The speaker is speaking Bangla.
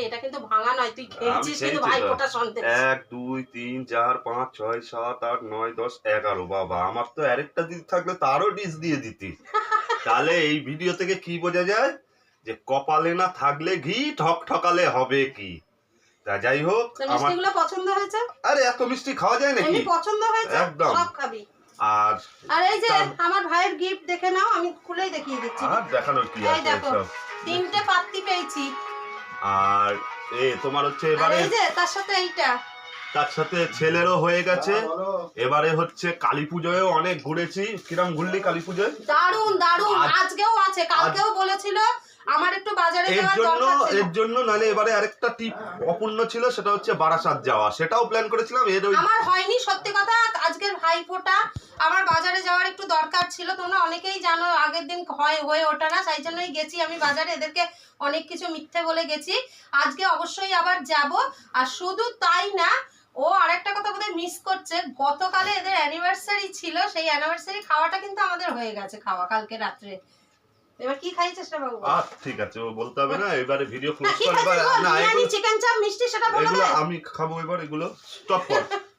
এটা কিন্তু ভাঙা নয়, তুই খেয়েছিস কিন্তু ভাই ফোটা সন্দেশ। 1 2 3 4 5 6 7 8 9 10 11 বাবা, আমার তো আরেকটা দিদি থাকলে তারও ডিশ দিয়ে দিতি। তাহলে এই ভিডিও থেকে কি বোঝা যায় যে কপালে না থাকলে ঘি ঠকঠকালে হবে কি। তা যাই হোক, মিষ্টিগুলো পছন্দ হয়েছে? আরে এত মিষ্টি খাওয়া যায় নাকি? এমনি পছন্দ হয়েছে, একদম সব খাবি। আর এই যে আমার ভাইয়ের গিফট দেখে নাও, আমি খুলেই দেখিয়ে দিচ্ছি। আর দেখানোর কি আছে? এই দেখো, 3টে পাত্তি পেয়েছি। আর তোমার হচ্ছে এবারে এই যে তার সাথে এইটা, তার সাথে ছেলেরও হয়ে গেছে। এবারে হচ্ছে কালী পুজোয় অনেক ঘুরেছি। কিরম ঘুরলি কালী পুজোয়? দারুণ দারুণ। আজকেও আছে, কালকেও বলেছিল আমার একটু বাজারে যাওয়ার দরকার ছিল। এর জন্য নালে এবারে আরেকটা টিপ অপূর্ণ ছিল, সেটা হচ্ছে বারাসাত যাওয়া, সেটাও প্ল্যান করেছিলাম। আমার হয়নি সত্যি কথা। আজকের ভাইফোঁটা, আমার বাজারে যাওয়ার একটু দরকার ছিল। তোমরা অনেকেই জানো আগের দিন হয়ে ওঠে না, সেই জন্যই গেছি আমি বাজারে, এদেরকে অনেক কিছু মিথ্যে বলে গেছি। আজকে অবশ্যই আবার যাব। আর শুধু তাই না, ও আরেকটা কথা বোধহয় মিস করছে, গতকালে এদের অ্যানিভার্সারি ছিল, সেই অ্যানিভার্সারি খাওয়াটা কিন্তু আমাদের হয়ে গেছে খাওয়া কালকে রাত্রে। এবার কি খাইছিস রে বাবু? ঠিক আছে, ও বলতে হবে না, এবারে ভিডিও ক্লোজ করব। না, চিকেন চাপ মিষ্টি সেটা বলে দে। এগুলো আমি খাবো, এবার এগুলো স্টপ কর।